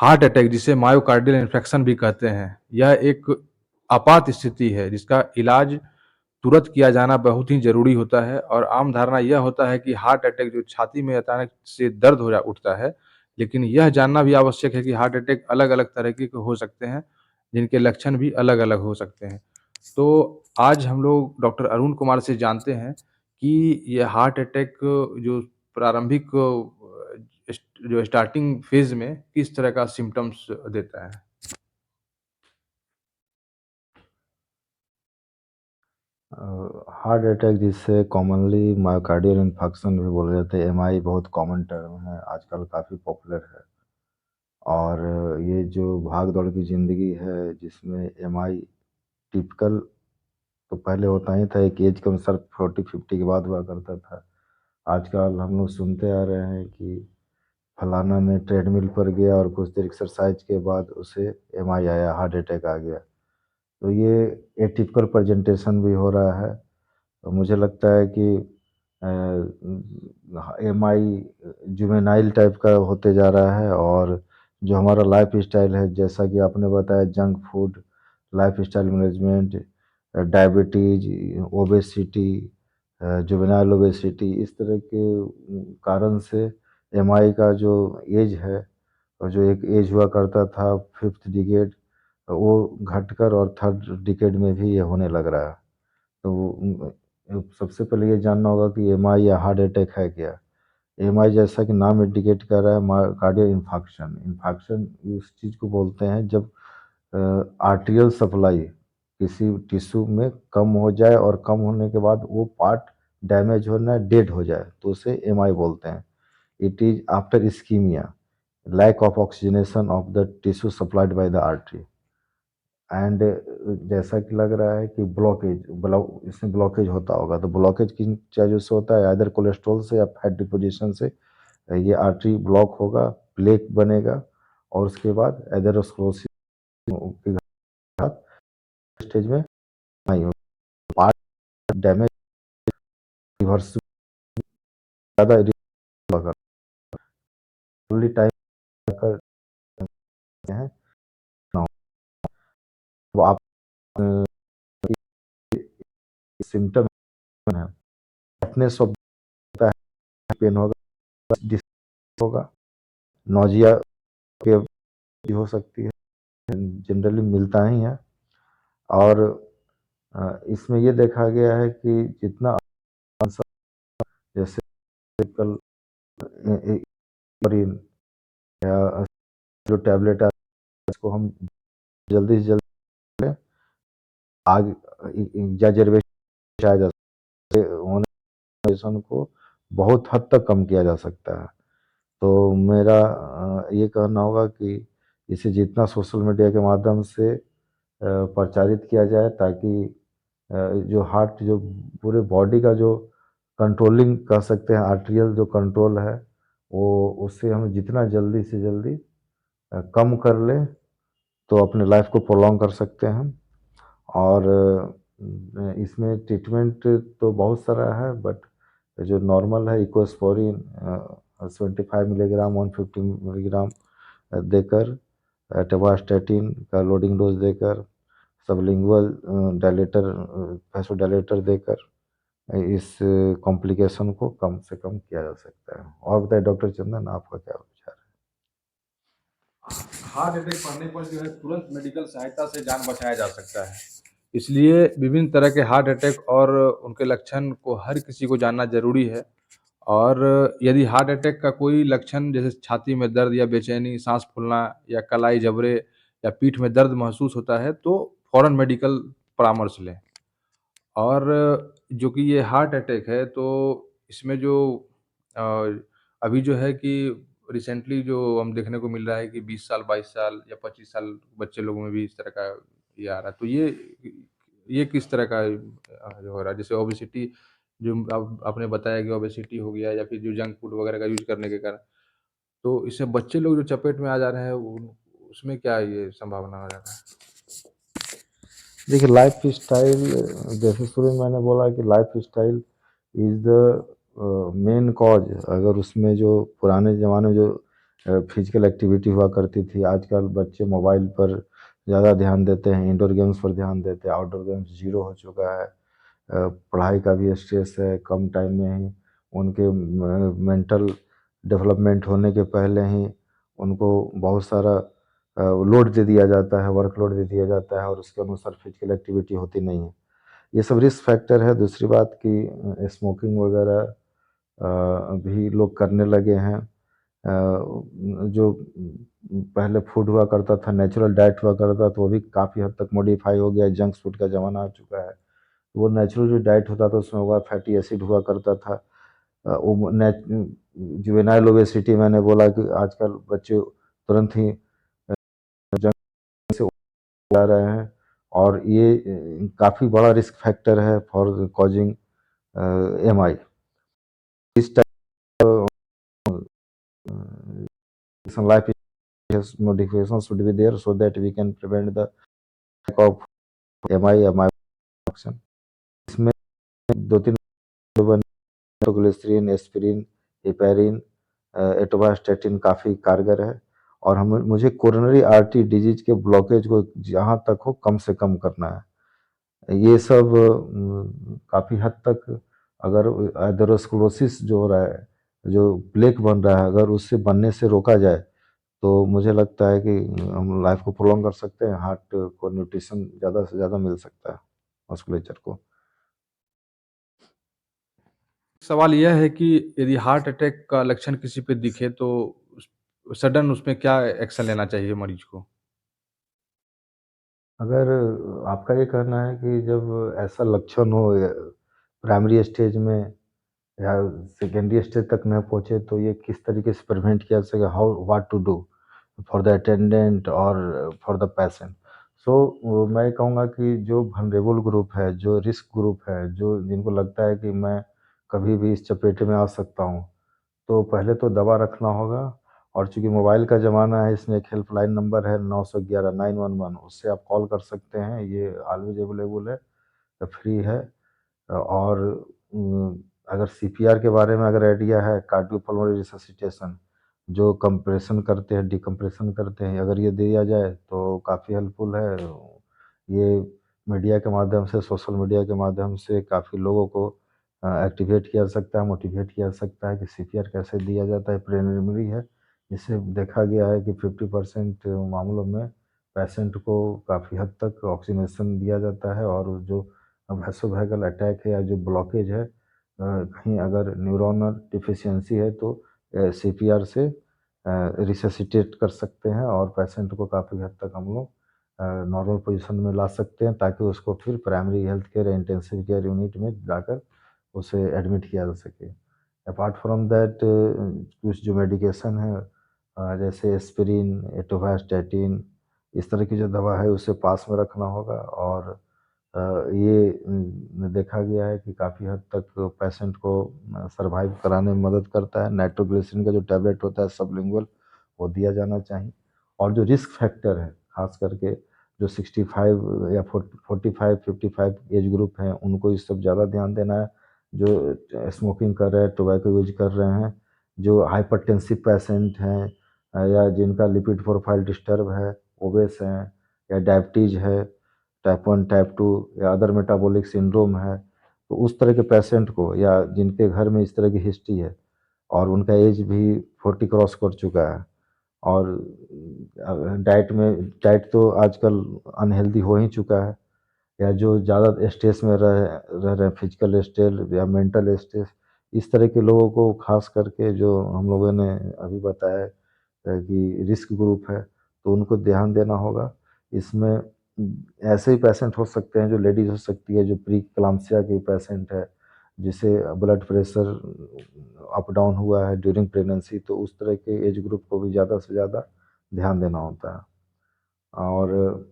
Heart attack जिसे myocardial infection भी कहते हैं, यह एक आपात स्थिति है जिसका इलाज तुरंत किया जाना बहुत ही ज़रूरी होता है और आम धारणा यह होता है कि हार्ट अटैक जो छाती में अचानक से दर्द हो जा उठता है, लेकिन यह जानना भी आवश्यक है कि हार्ट अटैक अलग-अलग तरीके के हो सकते हैं, जिनके लक्षण भी अलग-अलग हो सकते हैं। तो आज हम लोग डॉक्टर अरुण कुमार से जानते हैं कि ये हार्ट अटैक जो प्रारंभिक जो स्टार्टिंग फ़ेज़ में किस तरह का सिम्पटम्स देता है? हार्ट अटैक जिससे कॉमनली मायोकार्डियल इन्फेक्शन भी बोला जाता है, एमआई बहुत कॉमन टर्म है, आजकल काफ़ी पॉपुलर है। और ये जो भाग दौड़ की ज़िंदगी है जिसमें एमआई टिपिकल तो पहले होता ही था, एक एज के अनुसार 40-50 के बाद हुआ करता था। आजकल हम लोग सुनते आ रहे हैं कि फलाना ने ट्रेडमिल पर गया और कुछ देर एक्सरसाइज के बाद उसे एमआई आया, हार्ट अटैक आ गया। तो ये एटिपिकल प्रेजेंटेशन भी हो रहा है। तो मुझे लगता है कि एमआई जुवेनाइल टाइप का होते जा रहा है। और जो हमारा लाइफ स्टाइल है, जैसा कि आपने बताया, junk food, life style management, diabetes, obesity, juvenile obesity, इस तरह के कारण से एमआई का जो एज है, और जो एक एज हुआ करता था फिफ्थ डिकेड, वो घटकर और थर्ड डिकेड में भी ये होने लग रहा है। तो सबसे पहले ये जानना होगा कि एमआई या हार्ट अटैक है क्या। एमआई जैसा कि नाम इंडिकेट कर रहा है, मायोकार्डियल इन्फाक्शन। इन्फाक्शन उस चीज़ को बोलते हैं जब आर्टेरियल सप्लाई किसी टिश्यू में कम हो जाए और कम होने के बाद वो पार्ट डैमेज होना, डेड हो जाए, तो उसे एमआई बोलते हैं। It is after ischaemia, lack of oxygenation of the tissue supplied by the artery. And जैसा कि लग रहा है कि इसमें ब्लॉकेज होता होगा। तो ब्लॉकेज किन चीज़ों से होता है, इधर कोलेस्ट्रॉल से या फैट डिपोजिशन से। ये आर्टरी ब्लॉक होगा, प्लेक बनेगा, और उसके बाद एथेरोस्क्लेरोसिस के बाद स्टेज में नहीं हो, पार्ट डैमेज रिवर्स ज़्यादा होगा, टाइम करते हैं ना। वो आप सिम्टम है, टफनेस ऑफ पेन होगा, होगा, नोजिया भी हो सकती है, जनरली मिलता ही है। और इसमें ये देखा गया है कि जितना आंसर, जैसे कल इन या जो टैबलेट है, इसको हम जल्दी से जल्दी लें, आगे एग्जैजरबेशन आ जा सकते होने को बहुत हद तक कम किया जा सकता है। तो मेरा ये कहना होगा कि इसे जितना सोशल मीडिया के माध्यम से प्रचारित किया जाए, ताकि जो हार्ट, जो पूरे बॉडी का जो कंट्रोलिंग कह सकते हैं, आर्टेरियल जो कंट्रोल है, वो उससे हम जितना जल्दी से जल्दी कम कर लें, तो अपने लाइफ को प्रोलॉन्ग कर सकते हैं। और इसमें ट्रीटमेंट तो बहुत सारा है, बट जो नॉर्मल है, इकोस्पोरिन 75 मिलीग्राम, 150 मिलीग्राम देकर, एटोवास्टैटिन का लोडिंग डोज देकर, सबलिंगुअल डायलेटर, वैसोडायलेटर देकर इस कॉम्प्लिकेशन को कम से कम किया जा सकता है। और बताइए डॉक्टर चंदन, आपका क्या विचार है? हार्ट अटैक पड़ने पर जो है तुरंत मेडिकल सहायता से जान बचाया जा सकता है। इसलिए विभिन्न तरह के हार्ट अटैक और उनके लक्षण को हर किसी को जानना ज़रूरी है। और यदि हार्ट अटैक का कोई लक्षण जैसे छाती में दर्द या बेचैनी, साँस फूलना या कलाई जबड़े या पीठ में दर्द महसूस होता है, तो फ़ौरन मेडिकल परामर्श लें। और जो कि ये हार्ट अटैक है, तो इसमें जो अ, अभी जो है कि रिसेंटली जो हम देखने को मिल रहा है कि 20 साल, 22 साल या 25 साल बच्चे लोगों में भी इस तरह का ये आ रहा है। तो ये किस तरह का जो हो रहा है? जैसे ओबेसिटी, जो अब आपने बताया कि ओबेसिटी हो गया या फिर जो जंक फूड वगैरह का यूज़ करने के कारण, तो इससे बच्चे लोग जो चपेट में आ जा रहे हैं, उसमें क्या ये संभावना आ रहा है? देखिए, लाइफ स्टाइल, जैसे शुरू में मैंने बोला कि life style is the main cause. अगर उसमें जो पुराने ज़माने में जो फिजिकल एक्टिविटी हुआ करती थी। आजकल बच्चे मोबाइल पर ज़्यादा ध्यान देते हैं, इंडोर गेम्स पर ध्यान देते हैं, आउटडोर गेम्स ज़ीरो हो चुका है। पढ़ाई का भी स्ट्रेस है, कम टाइम में ही उनके मेंटल डेवलपमेंट होने के पहले ही उनको बहुत सारा लोड दे दिया जाता है, वर्कलोड दे दिया जाता है और उसके अनुसार फिजिकल एक्टिविटी होती नहीं है। ये सब रिस्क फैक्टर है। दूसरी बात कि स्मोकिंग वगैरह भी लोग करने लगे हैं। जो पहले फूड हुआ करता था, नेचुरल डाइट हुआ करता था, तो वो भी काफ़ी हद तक मॉडिफाई हो गया है, जंक फूड का ज़माना आ चुका है। वो नेचुरल जो डाइट होता था उसमें हुआ फैटी एसिड हुआ करता था। वो जुवेनाइल ओबेसिटी मैंने बोला कि आजकल बच्चे तुरंत ही जंक से जा रहे हैं और ये काफ़ी बड़ा रिस्क फैक्टर है फॉर कॉजिंग एमआई। इस type life modifications should be there so that we can prevent the lack of MI function. इसमें दो तीन ग्लिसरीन, एस्पिरिन, हेपेरिन, एटोवास्टैटिन काफ़ी कारगर है और हम मुझे कोरोनरी आर्टरी डिजीज के ब्लॉकेज को जहाँ तक हो कम से कम करना है। ये सब काफ़ी हद तक अगर एथेरोस्क्लेरोसिस जो हो रहा है, जो प्लेक बन रहा है, अगर उससे बनने से रोका जाए तो मुझे लगता है कि हम लाइफ को प्रोलॉन्ग कर सकते हैं, हार्ट को न्यूट्रिशन ज़्यादा से ज़्यादा मिल सकता है मस्कुलेचर को। सवाल यह है कि यदि हार्ट अटैक का लक्षण किसी पे दिखे तो सडन उसमें क्या एक्शन लेना चाहिए मरीज को? अगर आपका ये कहना है कि जब ऐसा लक्षण हो प्राइमरी स्टेज में या सेकेंडरी स्टेज तक न पहुँचे तो ये किस तरीके से प्रिवेंट किया जा सके, how what to do for the attendant और फॉर द पेशेंट। सो मैं कहूँगा कि जो वल्नरेबल ग्रुप है, जो रिस्क ग्रुप है, जो जिनको लगता है कि मैं कभी भी इस चपेटे में आ सकता हूँ, तो पहले तो दवा रखना होगा और चूँकि मोबाइल का ज़माना है, इसमें एक हेल्पलाइन नंबर है 911 911, उससे आप कॉल कर सकते हैं। ये ऑलवेज अवेलेबल है, फ्री है। और अगर सीपीआर के बारे में अगर आइडिया है, कार्डियोपल्मोनरी रिससिटेशन, जो कंप्रेशन करते हैं, डिकम्प्रेशन करते हैं, अगर ये दिया जाए तो काफ़ी हेल्पफुल है। ये मीडिया के माध्यम से, सोशल मीडिया के माध्यम से काफ़ी लोगों को एक्टिवेट किया जा सकता है, मोटिवेट किया जा सकता है कि सीपीआर कैसे दिया जाता है। प्रिलिमिनरी है, इससे देखा गया है कि 50% मामलों में पेशेंट को काफ़ी हद तक ऑक्सीजनेशन दिया जाता है और जो वैसोवैगल अटैक है या जो ब्लॉकेज है, कहीं अगर न्यूरोनल डिफिशियंसी है तो सीपीआर से रिससिटेट कर सकते हैं और पेशेंट को काफ़ी हद तक हम लोग नॉर्मल पोजीशन में ला सकते हैं ताकि उसको फिर प्राइमरी हेल्थ केयर या इंटेंसिव केयर यूनिट में जाकर उसे एडमिट किया जा सके। अपार्ट फ्रॉम दैट कुछ जो मेडिकेशन है जैसे एस्पिरिन, एटोवास्टैटिन, इस तरह की जो दवा है उसे पास में रखना होगा और ये देखा गया है कि काफ़ी हद तक पेशेंट को सर्वाइव कराने में मदद करता है। नाइट्रोग्लिसरीन का जो टैबलेट होता है सबलिंगुअल, वो दिया जाना चाहिए। और जो रिस्क फैक्टर है, ख़ास करके जो 65 या 45 55 एज ग्रुप हैं, उनको इस सब ज़्यादा ध्यान देना है। जो स्मोकिंग कर रहे हैं, टोबैको यूज़ कर रहे हैं, जो हाइपरटेंसिव पेशेंट हैं या जिनका लिपिड प्रोफाइल डिस्टर्ब है, ओबेस हैं या डायबिटीज़ है, टाइप 1, टाइप 2 या अदर मेटाबॉलिक सिंड्रोम है, तो उस तरह के पेशेंट को या जिनके घर में इस तरह की हिस्ट्री है और उनका एज भी 40 क्रॉस कर चुका है और डाइट तो आजकल अनहेल्दी हो ही चुका है या जो ज़्यादा स्ट्रेस में रह रहे हैं, फिजिकल स्ट्रेस या मेंटल स्ट्रेस, इस तरह के लोगों को खास करके जो हम लोगों ने अभी बताया कि रिस्क ग्रुप है, तो उनको ध्यान देना होगा। इसमें ऐसे ही पेशेंट हो सकते हैं, जो लेडीज़ हो सकती है, जो प्री एक्लाम्प्सिया की पेशेंट है, जिसे ब्लड प्रेशर अप डाउन हुआ है ड्यूरिंग प्रेगनेंसी, तो उस तरह के एज ग्रुप को भी ज़्यादा से ज़्यादा ध्यान देना होता है। और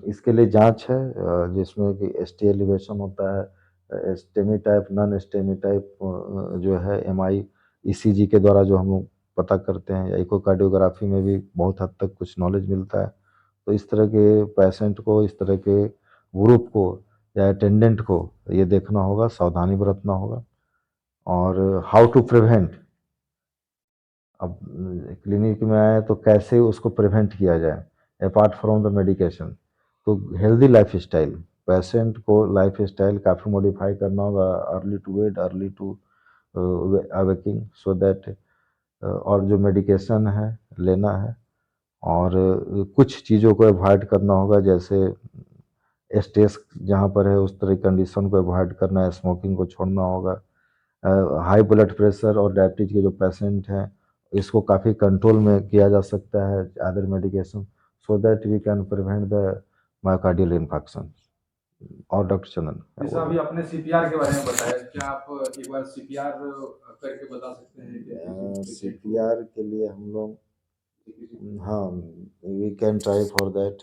इसके लिए जाँच है जिसमें कि एसटी एलिवेशन होता है, STEMI type, non STEMI type जो है एमआई ईसीजी के द्वारा जो हम लोग पता करते हैं, या इकोकार्डियोग्राफी में भी बहुत हद तक कुछ नॉलेज मिलता है। तो इस तरह के पेशेंट को, इस तरह के ग्रुप को या अटेंडेंट को ये देखना होगा, सावधानी बरतना होगा। और हाउ टू प्रिवेंट, अब क्लिनिक में आए तो कैसे उसको प्रिवेंट किया जाए अपार्ट फ्रॉम द मेडिकेशन। तो हेल्दी लाइफ स्टाइल, पेशेंट को लाइफ स्टाइल काफ़ी मॉडिफाई करना होगा, early to bed early to awaking so that, और जो मेडिकेशन है लेना है, और कुछ चीज़ों को अवॉइड करना होगा, जैसे स्ट्रेस जहाँ पर है उस तरह की कंडीशन को अवॉइड करना है, स्मोकिंग को छोड़ना होगा। हाई ब्लड प्रेशर और डायबिटीज के जो पेशेंट हैं इसको काफ़ी कंट्रोल में किया जा सकता है other medication, so that we can prevent the myocardial infection. और डॉक्टर चंदन जैसा अभी आपने सीपीआर के बारे में बताया, क्या आप एक बार सीपीआर करके बता सकते हैं कि किसी सी पेशेंट पी को आर के लिए हम लोग, किसी हाँ, we can try for that.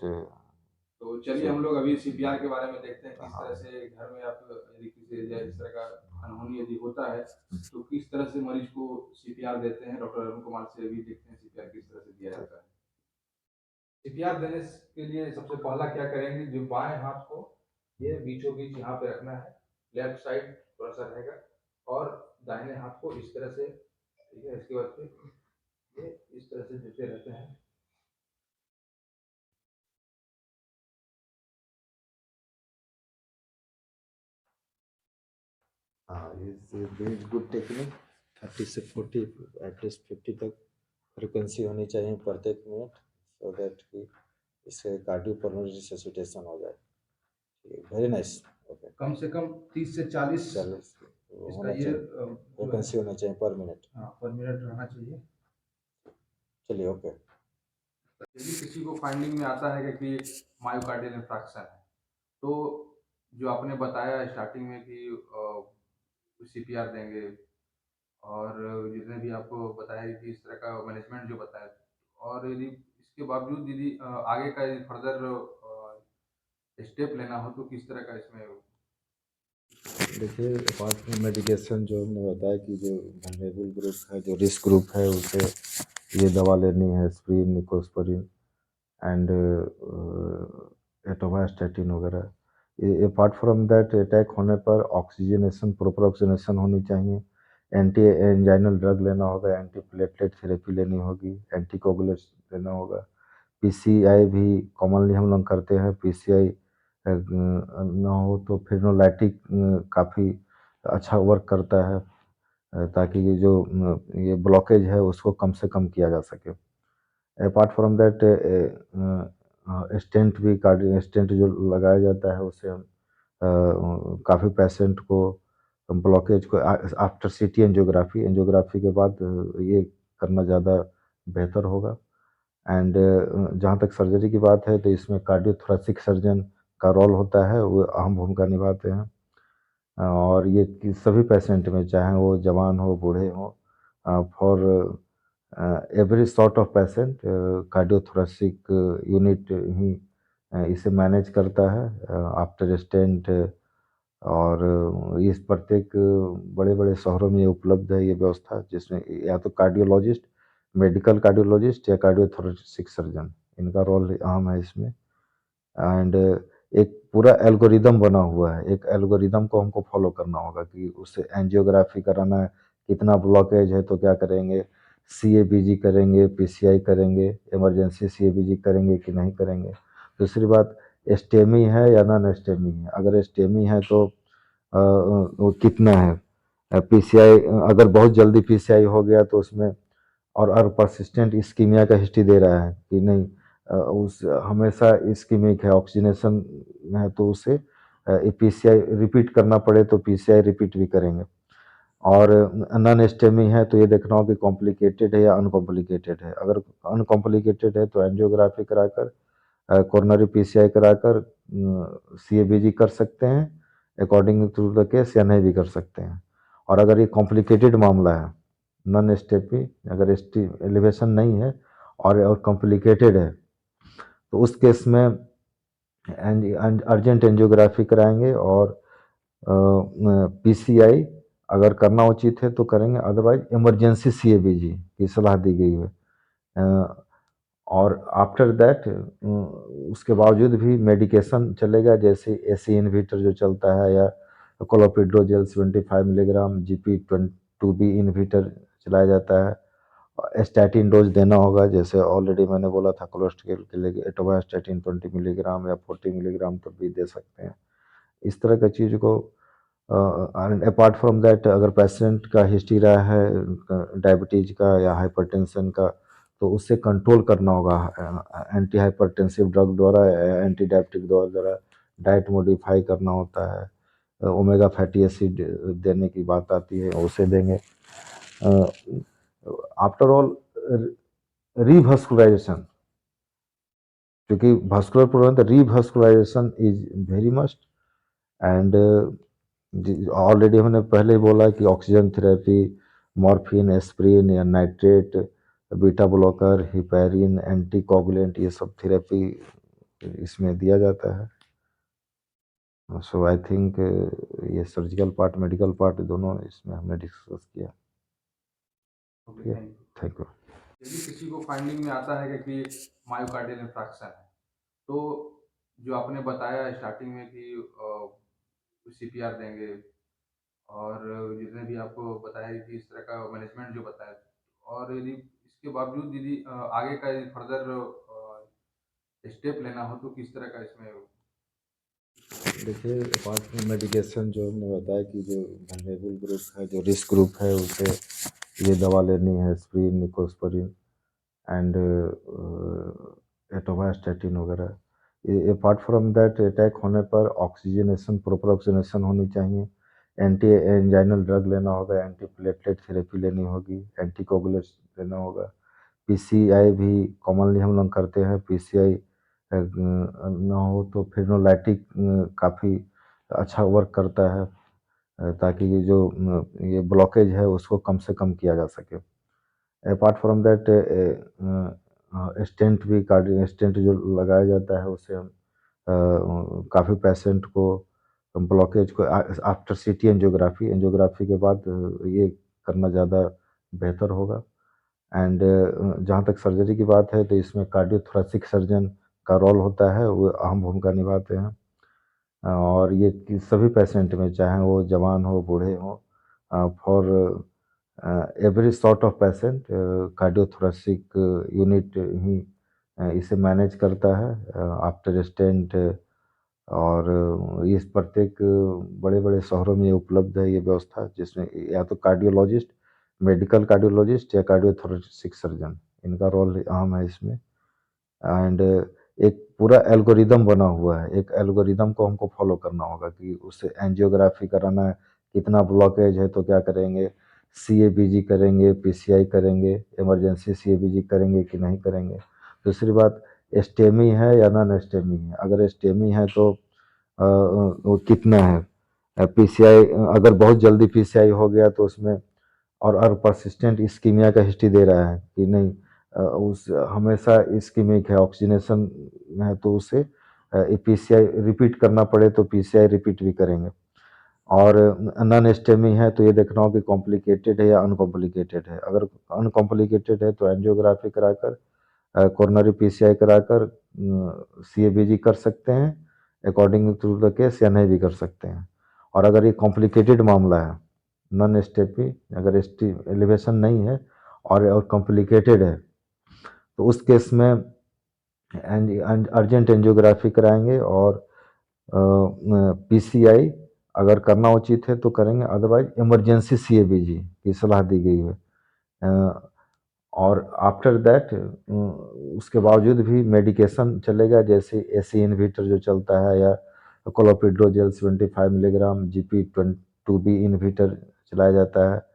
तो चलिए हम लोग अभी सीपीआर के बारे में देखते हैं किस हाँ तरह से घर में आप यदि किसी इस तरह का अनहोनी यदि होता है तो किस तरह से मरीज को सीपीआर देते हैं। डॉक्टर अरुण कुमार से अभी देखते हैं सीपीआर किस तरह से दिया जाता है। सीपीआर देने के लिए सबसे पहला क्या करेंगे, जो बाएं हाथ को ये बीचों बीच यहाँ पे रखना है, लेफ्ट साइड थोड़ा सा रहेगा, और दाहिने हाथ को इस तरह से, ठीक है। इसके बाद फिर ये इस तरह से देते रहते हैं। हाँ, इज गुड टेक्निक। 30 से 40, एटलीस्ट 50 तक फ्रिक्वेंसी होनी चाहिए प्रत्येक मिनट, सो दैट कि इससे कार्डियोपल्मोनरी रिससिटेशन हो जाए। Very nice. ओके, कम से कम 30 से 40 40 इसका होना ये चाहिए, जो है, फ्रिक्वेंसी होना चाहिए पर मिनट। हाँ, पर मिनट रहना चाहिए। चलिए, ओके। यदि किसी को फाइंडिंग में आता है कि मायोकार्डियल इंफ्रैक्शन है, तो जो आपने बताया स्टार्टिंग में कि सीपीआर देंगे, और जितने भी आपको बताया कि इस तरह का मैनेजमेंट जो बताया, और यदि इसके बावजूद यदि आगे का यदि फर्दर स्टेप लेना हो तो किस तरह का इसमें। देखिए, अपार्ट फ्रॉम मेडिकेशन जो हमने बताया कि जो वल्नरेबल ग्रुप है, जो रिस्क ग्रुप है, उसे ये दवा लेनी है, एस्प्रिन, निकोस्प्रिन एंड एटोवास्टैटिन वगैरह। अपार्ट फ्रॉम दैट, अटैक होने पर ऑक्सीजनेशन, प्रॉपर ऑक्सीजनेशन होनी चाहिए, एंटी एंजाइनल ड्रग लेना होगा, एंटी प्लेटलेट थेरेपी लेनी होगी, एंटी कोगुलेट्स लेना होगा। पीसीआई भी कॉमनली हम लोग करते हैं। पीसीआई ना हो तो फिनोलाइटिक काफ़ी अच्छा वर्क करता है, ताकि ये जो ये ब्लॉकेज है उसको कम से कम किया जा सके। अपार्ट फ्रॉम दैट, स्टेंट भी, कार्डियो स्टेंट जो लगाया जाता है उससे हम काफ़ी पेशेंट को ब्लॉकेज को आफ्टर सीटी एंजियोग्राफी एंजियोग्राफी के बाद ये करना ज़्यादा बेहतर होगा। एंड जहाँ तक सर्जरी की बात है तो इसमें कार्डियोथोरेसिक सर्जन का रोल होता है, वो अहम भूमिका निभाते हैं। और ये सभी पेशेंट में, चाहे वो जवान हो बूढ़े हो, for every sort of patient cardiothoracic unit ही इसे मैनेज करता है आफ्टर स्टेंट। और इस प्रत्येक बड़े बड़े शहरों में ये उपलब्ध है ये व्यवस्था, जिसमें या तो कार्डियोलॉजिस्ट, मेडिकल कार्डियोलॉजिस्ट या कार्डियोथोरेसिक सर्जन, इनका रोल अहम है इसमें। एंड एक पूरा एल्गोरिदम बना हुआ है, एक एल्गोरिदम को हमको फॉलो करना होगा कि उससे एंजियोग्राफी कराना है, कितना ब्लॉकेज है तो क्या करेंगे, सीएबीजी करेंगे, पीसीआई करेंगे, इमरजेंसी सीएबीजी करेंगे कि नहीं करेंगे। दूसरी बात, एस्टेमी है या नॉन एस्टेमी है, अगर एस्टेमी है तो वो कितना है। पीसीआई, अगर बहुत जल्दी पीसीआई हो गया तो उसमें और परसिस्टेंट इस्कीमिया का हिस्ट्री दे रहा है कि नहीं, उस हमेशा इस्कीमिक है, ऑक्सीजनेशन है, तो उसे पीसीआई रिपीट करना पड़े तो पीसीआई रिपीट भी करेंगे। और नॉन एस्टेमी है तो ये देखना हो कि कॉम्प्लिकेटेड है या अनकॉम्प्लिकेटेड है। अगर अनकॉम्प्लिकेटेड है तो एंजियोग्राफी कराकर, कोरोनरी पीसीआई कराकर सीएबीजी कर सकते हैं अकॉर्डिंग टू द केस, या नहीं भी कर सकते हैं। और अगर ये कॉम्प्लिकेटेड मामला है, नॉन स्टेपी, अगर एलिवेशन नहीं है और कॉम्प्लिकेटेड है, तो उस केस में अर्जेंट एंजियोग्राफी कराएंगे, और पीसीआई अगर करना उचित है तो करेंगे, अदरवाइज इमरजेंसी सीएबीजी की सलाह दी गई है। और आफ्टर दैट उसके बावजूद भी मेडिकेशन चलेगा, जैसे एसी इनहिबिटर जो चलता है, या क्लोपिड्रोजेल 75 मिलीग्राम, GP2B इनहिबिटर चलाया जाता है, स्टैटिन डोज देना होगा, जैसे ऑलरेडी मैंने बोला था कोलेस्ट्रॉल के लिए एटोवास्टैटिन 20 मिलीग्राम या 40 मिलीग्राम तक भी दे सकते हैं। इस तरह की चीज़ को एंड अपार्ट फ्रॉम दैट अगर पेशेंट का हिस्ट्री रहा है डायबिटीज का या हाइपरटेंशन का, तो उससे कंट्रोल करना होगा एंटी हाइपरटेंसिव ड्रग द्वारा या एंटी डायबिटिक दवा द्वारा डाइट मॉडिफाई करना होता है। ओमेगा फैटी एसिड देने की बात आती है, उसे देंगे। आफ्टर ऑल रिवस्कुलाइजेशन, क्योंकि vascular prevent revascularisation is very must. And already हमने पहले ही बोला कि ऑक्सीजन थेरेपी, मॉर्फिन, एस्प्रिन या nitrate, beta blocker, heparin, anticoagulant, ये सब थेरेपी इसमें दिया जाता है। सो आई थिंक ये सर्जिकल पार्ट, मेडिकल पार्ट दोनों इसमें हमने डिस्कस किया। Okay, thank you. यदि किसी को फाइंडिंग में आता है कि मायोकार्डियल इंफ्रैक्शन है, तो जो आपने बताया स्टार्टिंग में कि सीपीआर देंगे और जितने भी आपको बताया कि इस तरह का मैनेजमेंट जो बताया, और यदि इसके बावजूद यदि आगे का यदि फर्दर स्टेप लेना हो तो किस तरह का इसमें? देखिए, अपार्ट फ्रॉम मेडिकेशन जो हमने बताया कि जो वल्नरेबल ग्रुप है, जो रिस्क ग्रुप है, उसे ये दवा लेनी है, एस्प्रिन, निकोस्प्रिन एंड एटोवास्टैटिन वगैरह। ये अपार्ट फ्रॉम दैट अटैक होने पर ऑक्सीजनेशन, प्रॉपर ऑक्सीजनेशन होनी चाहिए, एंटी एंजाइनल ड्रग लेना होगा, एंटी प्लेटलेट थेरेपी लेनी होगी, एंटी कोगुलेट्स लेना होगा। पीसीआई भी कॉमनली हम लोग करते हैं। पीसीआई ना हो तो फिनोलाइटिक काफ़ी अच्छा वर्क करता है, ताकि ये जो ये ब्लॉकेज है उसको कम से कम किया जा सके। अपार्ट फ्रॉम दैट स्टेंट भी, कार्डियो स्टेंट जो लगाया जाता है उससे हम काफ़ी पेशेंट को ब्लॉकेज को आफ्टर सीटी एंजियोग्राफी एंजियोग्राफी के बाद ये करना ज़्यादा बेहतर होगा। एंड जहाँ तक सर्जरी की बात है तो इसमें कार्डियोथोरेसिक सर्जन का रोल होता है, वो अहम भूमिका निभाते हैं। और ये सभी पेशेंट में, चाहे वो जवान हो, बूढ़े हो, for every sort of patient cardiothoracic unit ही इसे मैनेज करता है आफ्टर स्टेंट। और इस प्रत्येक बड़े बड़े शहरों में ये उपलब्ध है ये व्यवस्था, जिसमें या तो कार्डियोलॉजिस्ट, मेडिकल कार्डियोलॉजिस्ट या कार्डियोथोरेसिक सर्जन, इनका रोल अहम है इसमें। एंड एक पूरा एल्गोरिदम बना हुआ है, एक एल्गोरिदम को हमको फॉलो करना होगा कि उसे एंजियोग्राफी कराना है, कितना ब्लॉकेज है तो क्या करेंगे, सीएबीजी करेंगे, पीसीआई करेंगे, इमरजेंसी सीएबीजी करेंगे कि नहीं करेंगे। दूसरी बात, एस्टेमी है या नॉन एस्टेमी है, अगर एस्टेमी है तो वो कितना है। पीसीआई अगर बहुत जल्दी पीसीआई हो गया तो उसमें और परसिस्टेंट इस्कीमिया का हिस्ट्री दे रहा है कि नहीं, उस हमेशा इस्कीमिक है, ऑक्सीजनेशन है, तो उसे पीसीआई रिपीट करना पड़े तो पीसीआई रिपीट भी करेंगे। और नॉन एस्टेमी है तो ये देखना हो कि कॉम्प्लिकेटेड है या अनकॉम्प्लिकेटेड है। अगर अनकॉम्प्लिकेटेड है तो एंजियोग्राफी कराकर, कोरोनरी पीसीआई कराकर सीएबीजी कर सकते हैं अकॉर्डिंग टू द केस, या नहीं भी कर सकते हैं। और अगर ये कॉम्प्लिकेटेड मामला है, नॉन एस्टेपी, अगर एलिवेशन नहीं है और कॉम्प्लिकेटेड है, तो उस केस में अर्जेंट एंजियोग्राफी कराएंगे और पीसीआई अगर करना उचित है तो करेंगे, अदरवाइज इमरजेंसी सीएबीजी की सलाह दी गई है। और आफ्टर दैट उसके बावजूद भी मेडिकेशन चलेगा, जैसे एसी इनहिबिटर जो चलता है, या क्लोपिड्रोजेल 75 मिलीग्राम, GP2B इनहिबिटर चलाया जाता है।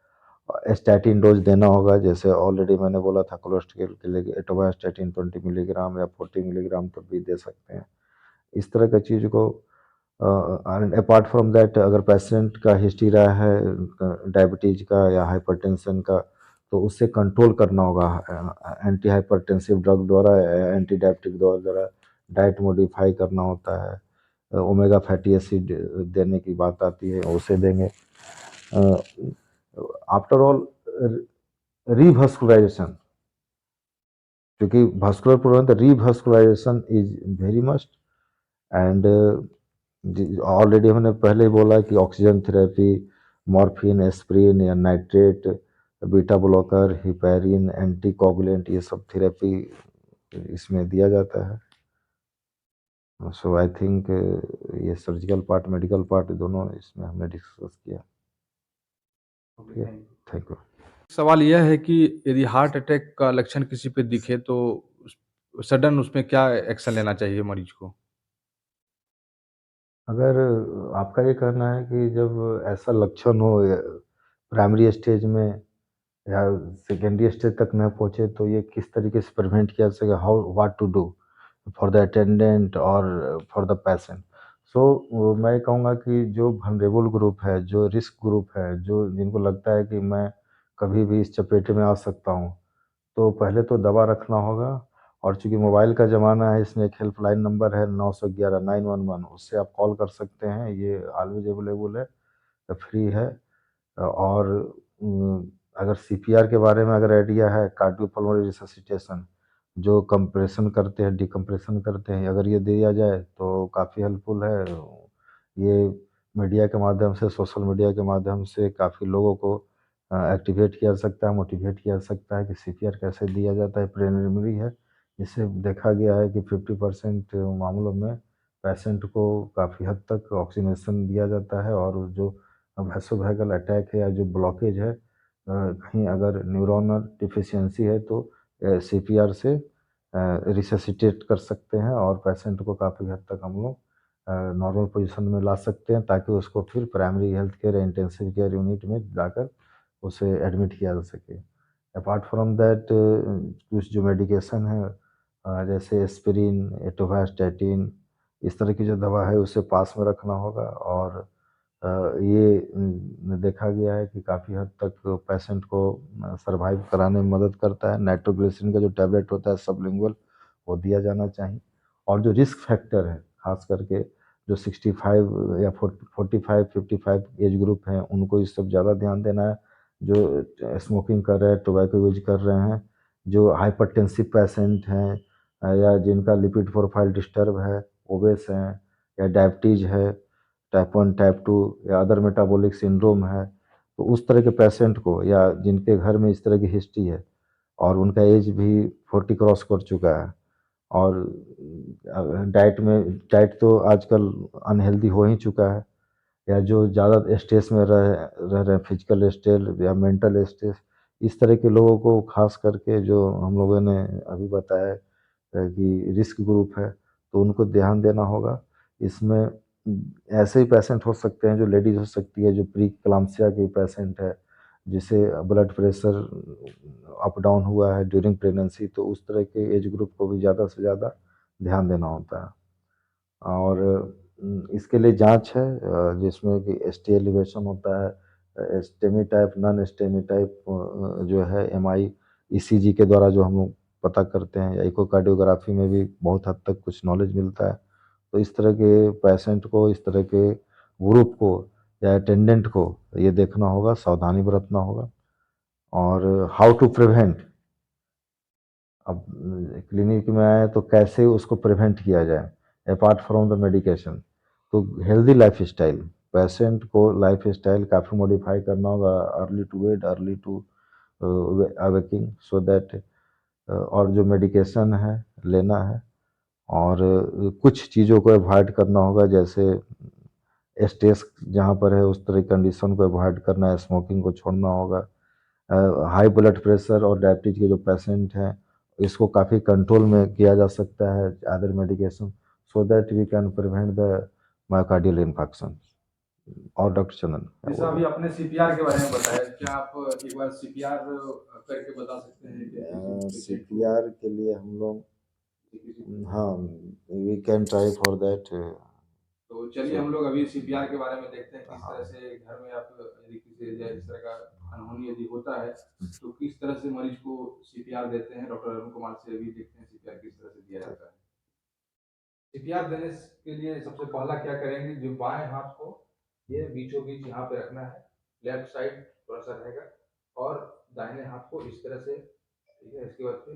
स्टैटिन डोज देना होगा, जैसे ऑलरेडी मैंने बोला था कोलेस्ट्रॉल के लिए एटोवास्टैटिन 20 मिलीग्राम या 40 मिलीग्राम तक भी दे सकते हैं। इस तरह की चीज़ को अपार्ट फ्रॉम दैट अगर पेशेंट का हिस्ट्री रहा है डायबिटीज का या हाइपरटेंशन का, तो उससे कंट्रोल करना होगा एंटी हाइपरटेंसिव ड्रग द्वारा या एंटी डायबिटिक दवा द्वारा डाइट मॉडिफाई करना होता है। ओमेगा फैटी एसिड देने की बात आती है, उसे देंगे। आफ्टर ऑल रिवस्कुलाइजेशन, क्योंकि vascular prevent revascularisation is very must. And already हमने पहले ही बोला कि ऑक्सीजन थेरेपी, मॉर्फिन, एस्प्रिन या nitrate, beta blocker, heparin, anticoagulant, ये सब थेरेपी इसमें दिया जाता है। सो आई थिंक ये सर्जिकल पार्ट, मेडिकल पार्ट दोनों इसमें हमने डिस्कस किया। Okay, thank you. सवाल यह है कि यदि हार्ट अटैक का लक्षण किसी पे दिखे तो सडन उसमें क्या एक्शन लेना चाहिए मरीज को? अगर आपका ये कहना है कि जब ऐसा लक्षण हो प्राइमरी स्टेज में या सेकेंडरी स्टेज तक न पहुँचे, तो ये किस तरीके से प्रिवेंट किया जा सके, how what to do for the attendant और फॉर द पेशेंट। सो मैं कहूँगा कि जो वल्नरेबल ग्रुप है, जो रिस्क ग्रुप है, जो जिनको लगता है कि मैं कभी भी इस चपेटे में आ सकता हूँ, तो पहले तो दवा रखना होगा। और चूँकि मोबाइल का ज़माना है, इसमें एक हेल्पलाइन नंबर है 911 911, उससे आप कॉल कर सकते हैं। ये ऑलवेज अवेलेबल है, फ्री है। और अगर सीपीआर के बारे में अगर आइडिया है, कार्डियोपल्मोनरी रिससिटेशन, जो कंप्रेशन करते हैं, डिकम्प्रेशन करते हैं, अगर ये दिया जाए तो काफ़ी हेल्पफुल है। ये मीडिया के माध्यम से, सोशल मीडिया के माध्यम से काफ़ी लोगों को एक्टिवेट किया जा सकता है, मोटिवेट किया जा सकता है कि सीपीआर कैसे दिया जाता है। प्रिलिमिनरी है, इससे देखा गया है कि 50% मामलों में पेशेंट को काफ़ी हद तक ऑक्सीजनेशन दिया जाता है। और जो वैसोवैगल अटैक है या जो ब्लॉकेज है, कहीं अगर न्यूरोनल डिफिशियंसी है, तो सीपीआर से रिससिटेट कर सकते हैं और पेशेंट को काफ़ी हद तक हम लोग नॉर्मल पोजीशन में ला सकते हैं, ताकि उसको फिर प्राइमरी हेल्थ केयर या इंटेंसिव केयर यूनिट में जाकर उसे एडमिट किया जा सके। अपार्ट फ्रॉम दैट कुछ जो मेडिकेशन है, जैसे एस्पिरिन, एटोवास्टैटिन, इस तरह की जो दवा है उसे पास में रखना होगा। और ये देखा गया है कि काफ़ी हद तक पेशेंट को सर्वाइव कराने में मदद करता है। नाइट्रोग्लिसरीन का जो टैबलेट होता है सबलिंगुअल, वो दिया जाना चाहिए। और जो रिस्क फैक्टर है, ख़ास करके जो 65 या 45 55 एज ग्रुप हैं, उनको इस सब ज़्यादा ध्यान देना है। जो स्मोकिंग कर रहे हैं, टोबैको यूज़ कर रहे हैं, जो हाइपरटेंसिव पेशेंट हैं, या जिनका लिपिड प्रोफाइल डिस्टर्ब है, ओबेस हैं, या डायबिटीज़ है, टाइप 1, टाइप 2, या अदर मेटाबॉलिक सिंड्रोम है, तो उस तरह के पेशेंट को, या जिनके घर में इस तरह की हिस्ट्री है और उनका एज भी 40 क्रॉस कर चुका है, और डाइट तो आजकल अनहेल्दी हो ही चुका है, या जो ज़्यादा स्ट्रेस में रह रहे हैं, फिजिकल स्ट्रेस या मेंटल स्ट्रेस, इस तरह के लोगों को खास करके जो हम लोगों ने अभी बताया कि रिस्क ग्रुप है, तो उनको ध्यान देना होगा। इसमें ऐसे ही पेशेंट हो सकते हैं, जो लेडीज़ हो सकती है, जो प्री क्लाम्सिया की पेशेंट है, जिसे ब्लड प्रेशर अप डाउन हुआ है ड्यूरिंग प्रेगनेंसी, तो उस तरह के एज ग्रुप को भी ज़्यादा से ज़्यादा ध्यान देना होता है। और इसके लिए जाँच है, जिसमें कि एसटी एलिवेशन होता है, STEMI type, non STEMI type, जो है एमआई ईसीजी के द्वारा जो हम लोग पता करते हैं, या इकोकार्डियोग्राफी में भी बहुत हद तक कुछ नॉलेज मिलता है। तो इस तरह के पेशेंट को, इस तरह के ग्रुप को या अटेंडेंट को ये देखना होगा, सावधानी बरतना होगा। और हाउ टू प्रिवेंट, अब क्लिनिक में आए तो कैसे उसको प्रिवेंट किया जाए अपार्ट फ्रॉम द मेडिकेशन। तो हेल्दी लाइफ स्टाइल, पेशेंट को लाइफ स्टाइल काफ़ी मॉडिफाई करना होगा, early to bed, early to awaking, so that और जो मेडिकेशन है लेना है। और कुछ चीज़ों को अवॉइड करना होगा, जैसे स्ट्रेस जहाँ पर है उस तरह की कंडीशन को अवॉइड करना है, स्मोकिंग को छोड़ना होगा। हाई ब्लड प्रेशर और डायबिटीज के जो पेशेंट हैं, इसको काफ़ी कंट्रोल में किया जा सकता है other medication, so that we can prevent the myocardial infection. और डॉक्टर चंदन क्या जैसा बोल अभी आपने सीपीआर के बारे में बताया, क्या आप एक बार सीपीआर करके बता सकते हैं कि रहे किसी हैं? पेशेंट को सीपीआर के लिए हम लोग, किसी हाँ, we can try for that. तो चलिए सो हम लोग अभी सीपीआर के बारे में देखते हैं, किस हाँ, तरह से घर में आप यदि किसी इस तरह का अनहोनी यदि होता है तो किस तरह से मरीज को सीपीआर देते हैं। डॉक्टर अरुण कुमार से अभी देखते हैं सीपीआर किस तरह से दिया जाता है। सीपीआर देने के लिए सबसे पहला क्या करेंगे, जो बाएं हाथ को ये बीचों बीच यहाँ पे रखना है, लेफ्ट साइड थोड़ा सा रहेगा, और दाहिने हाथ को इस तरह से, ठीक है, इसके बाद फिर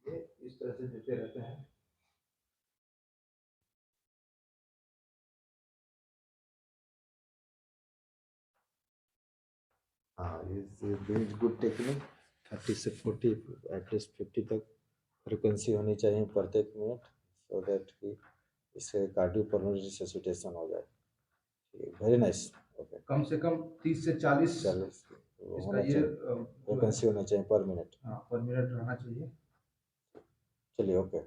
ये इस तरह से देते रहते हैं। हाँ, ये गुड टेक्निक 30 से 40 एटलीस्ट 50 तक फ्रिक्वेंसी होनी चाहिए प्रत्येक मिनट, सो दैट कि इससे कार्डियोपल्मोनरी रिससिटेशन हो जाए। Very nice. ओके, कम से कम 30 से 40 40 इसका होना ये चाहिए, जो है फ्रिक्वेंसी होना चाहिए पर मिनट। हाँ, पर मिनट रहना चाहिए। चलिए, ओके।